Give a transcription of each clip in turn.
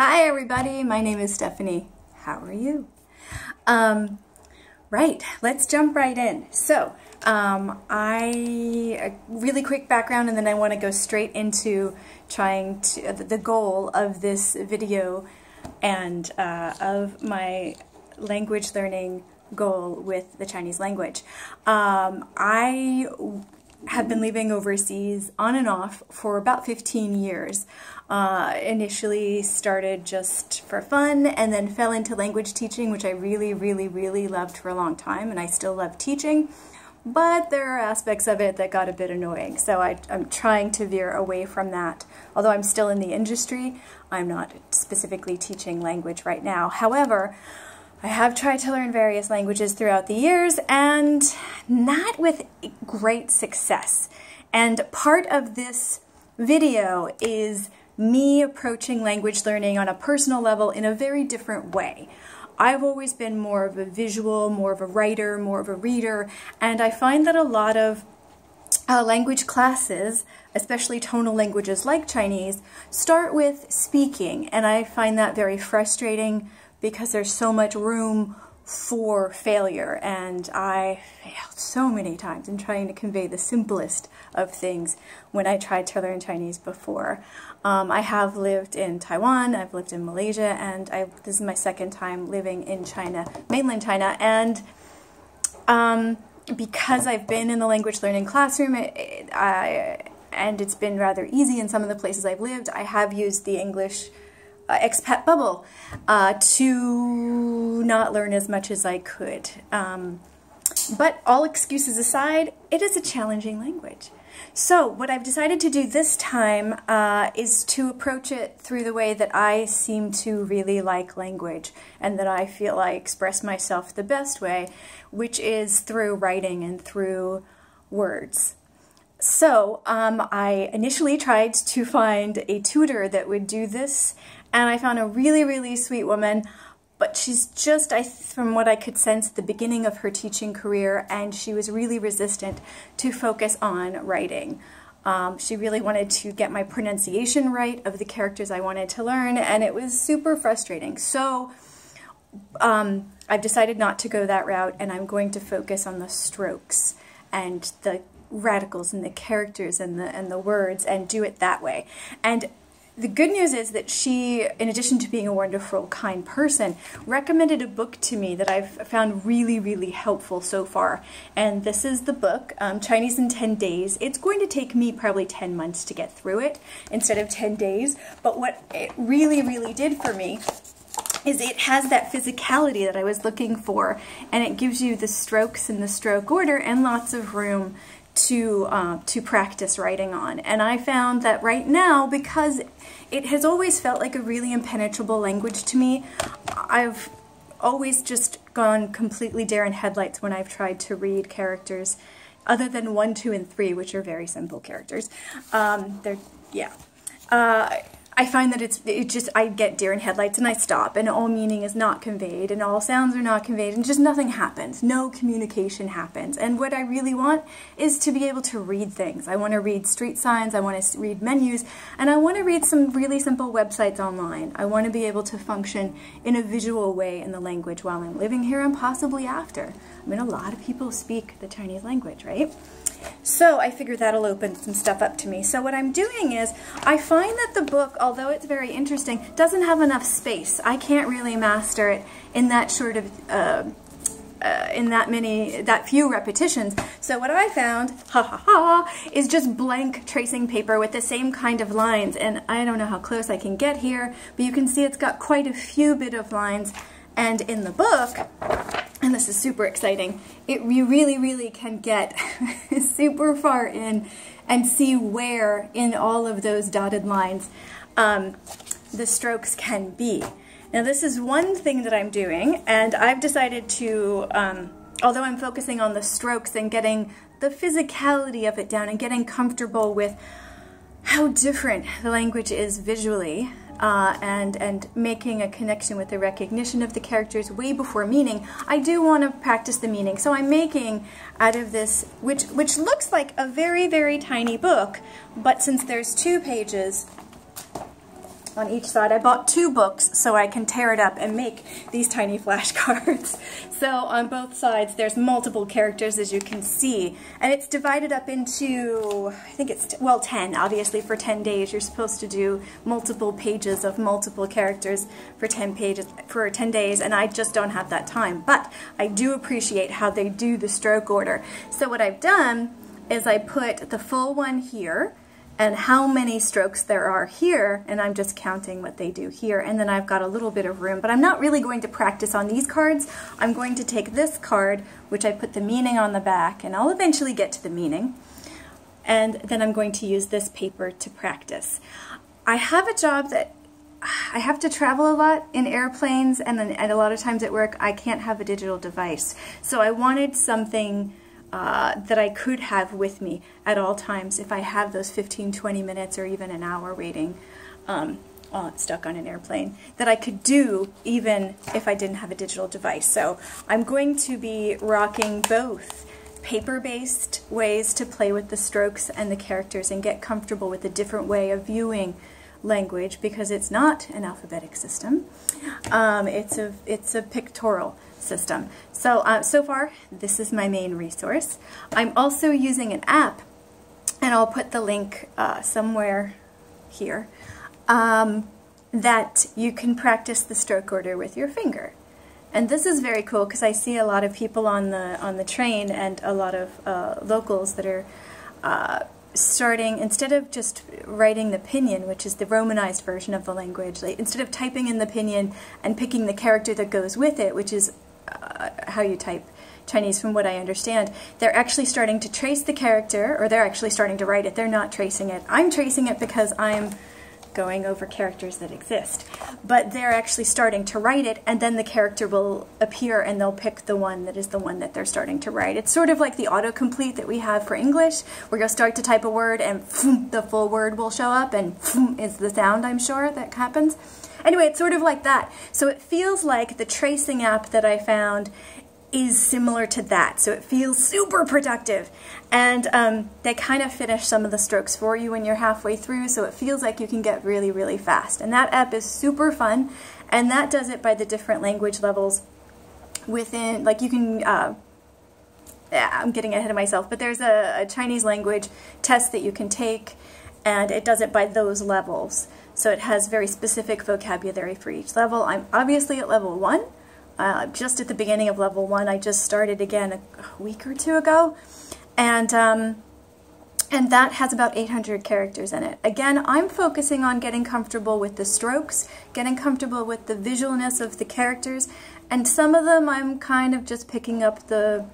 Hi everybody, my name is Stephanie. How are you? Right, let's jump right in. So, a really quick background and then I want to go straight into trying to, the goal of this video and of my language learning goal with the Chinese language. I have been living overseas on and off for about 15 years. Initially started just for fun and then fell into language teaching, which I really loved for a long time, and I still love teaching, but there are aspects of it that got a bit annoying. So I'm trying to veer away from that. Although I'm still in the industry, I'm not specifically teaching language right now. However, I have tried to learn various languages throughout the years and not with great success. And part of this video is me approaching language learning on a personal level in a very different way. I've always been more of a visual, more of a writer, more of a reader, and I find that a lot of language classes, especially tonal languages like Chinese, start with speaking, and I find that very frustrating because there's so much room for failure, and I failed so many times in trying to convey the simplest of things when I tried to learn Chinese before. I have lived in Taiwan, I've lived in Malaysia, and this is my second time living in China, mainland China, and because I've been in the language learning classroom and it's been rather easy in some of the places I've lived, I have used the English expat bubble to not learn as much as I could. But all excuses aside, it is a challenging language. So what I've decided to do this time is to approach it through the way that I seem to really like language and that I feel I express myself the best way, which is through writing and through words. So I initially tried to find a tutor that would do this, and I found a really sweet woman, but she's just, from what I could sense at the beginning of her teaching career, and she was really resistant to focus on writing. She really wanted to get my pronunciation right of the characters I wanted to learn, and it was super frustrating. So I've decided not to go that route, and I'm going to focus on the strokes and the radicals and the characters and the words and do it that way. And the good news is that she, in addition to being a wonderful, kind person, recommended a book to me that I've found really helpful so far. And this is the book, Chinese in 10 Days. It's going to take me probably 10 months to get through it instead of 10 days. But what it really did for me is it has that physicality that I was looking for, and it gives you the strokes in the stroke order and lots of room to practice writing on. And I found that right now, because it has always felt like a really impenetrable language to me, I've always just gone completely deer in headlights when I've tried to read characters other than 1, 2, and 3, which are very simple characters. I find that I get deer in headlights and I stop, and all meaning is not conveyed, and all sounds are not conveyed, and just nothing happens. No communication happens. And what I really want is to be able to read things. I want to read street signs, I want to read menus, and I want to read some really simple websites online. I want to be able to function in a visual way in the language while I'm living here and possibly after. I mean, a lot of people speak the Chinese language, right? So I figured that'll open some stuff up to me. So what I'm doing is, I find that the book, although it's very interesting, doesn't have enough space. I can't really master it in that sort of, in that few repetitions. So what I found, is just blank tracing paper with the same kind of lines. And I don't know how close I can get here, but you can see it's got quite a few bit of lines. And in the book, and this is super exciting, you really can get super far in and see where in all of those dotted lines the strokes can be. Now this is one thing that I'm doing, and I've decided to, although I'm focusing on the strokes and getting the physicality of it down and getting comfortable with how different the language is visually, and making a connection with the recognition of the characters way before meaning, I do want to practice the meaning. So I'm making out of this, which looks like a very tiny book, but since there's 2 pages, on each side. I bought 2 books so I can tear it up and make these tiny flashcards. So on both sides there's multiple characters, as you can see, and it's divided up into, I think it's, well, 10. Obviously for 10 days you're supposed to do multiple pages of multiple characters for 10 days, and I just don't have that time. But I do appreciate how they do the stroke order. So what I've done is I put the full one here, and how many strokes there are here, and I'm just counting what they do here, and then I've got a little bit of room. But I'm not really going to practice on these cards. I'm going to take this card, which I put the meaning on the back, and I'll eventually get to the meaning, and then I'm going to use this paper to practice. I have a job that I have to travel a lot in airplanes, and a lot of times at work I can't have a digital device. So I wanted something that I could have with me at all times if I have those 15-20 minutes or even an hour waiting stuck on an airplane, that I could do even if I didn't have a digital device. So I'm going to be rocking both paper-based ways to play with the strokes and the characters and get comfortable with a different way of viewing language, because it's not an alphabetic system. It's a pictorial system. So so far this is my main resource. I'm also using an app, and I'll put the link somewhere here, that you can practice the stroke order with your finger. And this is very cool because I see a lot of people on the train and a lot of locals that are starting, instead of just writing the pinyin, which is the romanized version of the language, like, instead of typing in the pinyin and picking the character that goes with it, which is how you type Chinese from what I understand, they're actually starting to trace the character, or they're actually starting to write it. They're not tracing it. I'm tracing it because I'm going over characters that exist. But they're actually starting to write it, and then the character will appear and they'll pick the one that is the one that they're starting to write. It's sort of like the autocomplete that we have for English, where you'll start to type a word and the full word will show up, and is the sound, I'm sure, that happens. Anyway, it's sort of like that. So it feels like the tracing app that I found is similar to that. So it feels super productive. And they kind of finish some of the strokes for you when you're halfway through, so it feels like you can get really, really fast. And that app is super fun, and that does it by the different language levels within, like you can, I'm getting ahead of myself, but there's a Chinese language test that you can take, and it does it by those levels. So it has very specific vocabulary for each level. I'm obviously at level 1. Just at the beginning of level 1. I just started again a week or 2 ago, and that has about 800 characters in it. Again, I'm focusing on getting comfortable with the strokes, getting comfortable with the visualness of the characters, and some of them I'm kind of just picking up the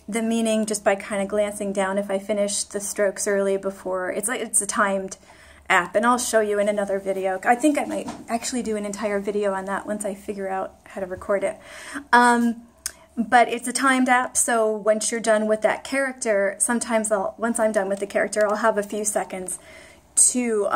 meaning just by kind of glancing down if I finish the strokes early before. It's like it's a timed app, and I'll show you in another video. I think I might actually do an entire video on that once I figure out how to record it. But it's a timed app, so once you're done with that character, sometimes once I'm done with the character, I'll have a few seconds to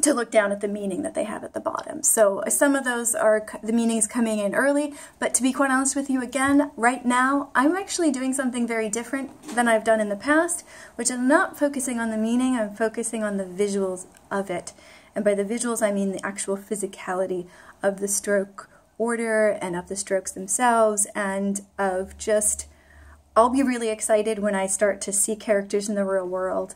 look down at the meaning that they have at the bottom. So some of those are the meanings coming in early, but to be quite honest with you, again, right now, I'm actually doing something very different than I've done in the past, which is not focusing on the meaning, I'm focusing on the visuals of it. And by the visuals, I mean the actual physicality of the stroke order and of the strokes themselves, and of just, I'll be really excited when I start to see characters in the real world.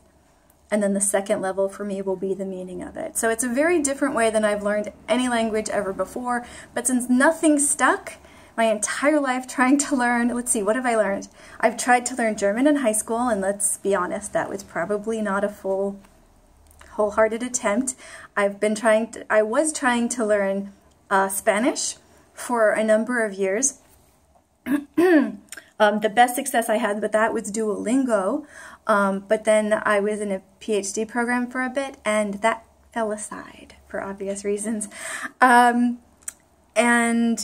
And then the second level for me will be the meaning of it. So it's a very different way than I've learned any language ever before, but since nothing stuck my entire life trying to learn, let's see, what have I learned? I've tried to learn German in high school, and let's be honest, that was probably not a wholehearted attempt. I was trying to learn Spanish for a number of years. The best success I had with that was Duolingo, but then I was in a PhD program for a bit, and that fell aside for obvious reasons. And I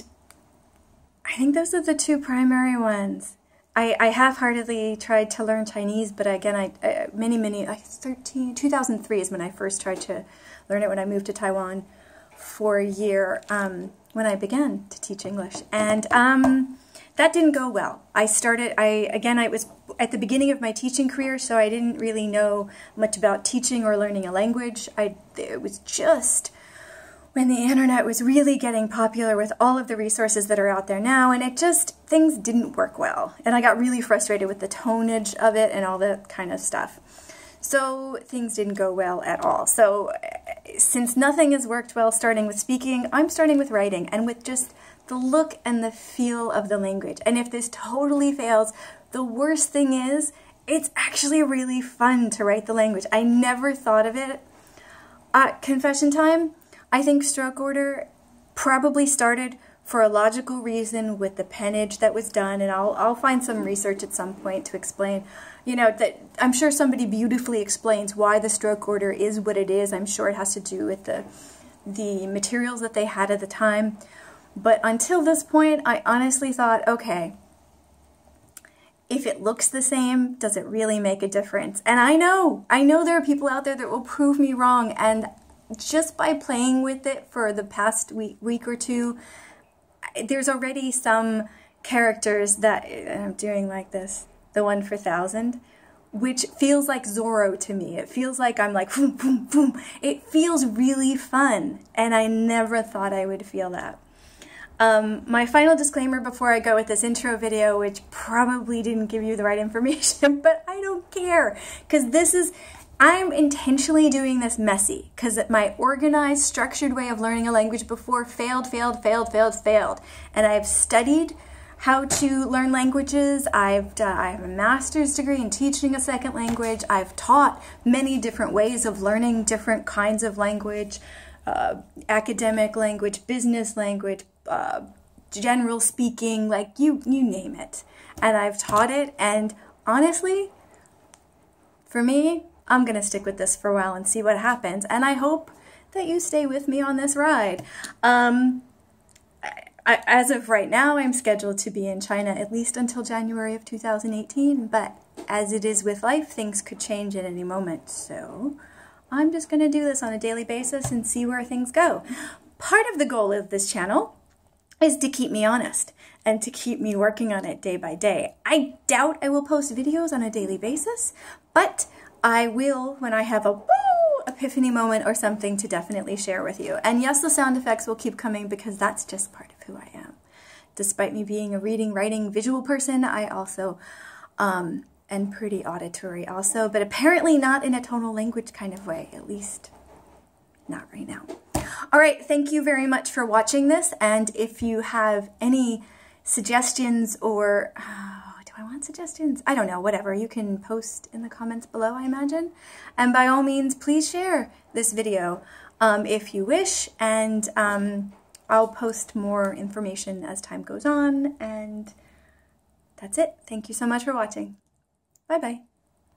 think those are the 2 primary ones. I half-heartedly tried to learn Chinese, but again, 2003 is when I first tried to learn it, when I moved to Taiwan for a year, when I began to teach English. And that didn't go well. I was at the beginning of my teaching career, so I didn't really know much about teaching or learning a language. It was just when the internet was really getting popular with all of the resources that are out there now, and things didn't work well. And I got really frustrated with the tonnage of it and all that kind of stuff. So things didn't go well at all. So since nothing has worked well starting with speaking, I'm starting with writing and with just the look and the feel of the language. And if this totally fails, the worst thing is, it's actually really fun to write the language. I never thought of it. Confession time, I think stroke order probably started for a logical reason with the pennage that was done, and I'll find some research at some point to explain, you know, that I'm sure somebody beautifully explains why the stroke order is what it is. I'm sure it has to do with the materials that they had at the time. But until this point, I honestly thought, okay, if it looks the same, does it really make a difference? And I know there are people out there that will prove me wrong, and just by playing with it for the past week or two, there's already some characters that I'm doing like this, the one for 1,000, which feels like Zorro to me. It feels like I'm like, boom, boom, boom. It feels really fun, and I never thought I would feel that. My final disclaimer before I go with this intro video, which probably didn't give you the right information, but I don't care, because I'm intentionally doing this messy, because my organized, structured way of learning a language before failed. And I've studied how to learn languages. I have a master's degree in teaching a second language. I've taught many different ways of learning different kinds of language, academic language, business language, general speaking, like you name it. And I've taught it, and honestly, for me, I'm going to stick with this for a while and see what happens, and I hope that you stay with me on this ride. As of right now, I'm scheduled to be in China at least until January of 2018, but as it is with life, things could change at any moment, so I'm just going to do this on a daily basis and see where things go. Part of the goal of this channel is to keep me honest and to keep me working on it day by day. I doubt I will post videos on a daily basis, but I will when I have a woo epiphany moment or something to definitely share with you. And yes, the sound effects will keep coming because that's just part of who I am. Despite me being a reading, writing, visual person, I also am pretty auditory also, but apparently not in a tonal language kind of way, at least not right now. All right, thank you very much for watching this, and if you have any suggestions or I want suggestions. I don't know, whatever. You can post in the comments below, I imagine. And by all means, please share this video if you wish. And I'll post more information as time goes on. And that's it. Thank you so much for watching. Bye-bye.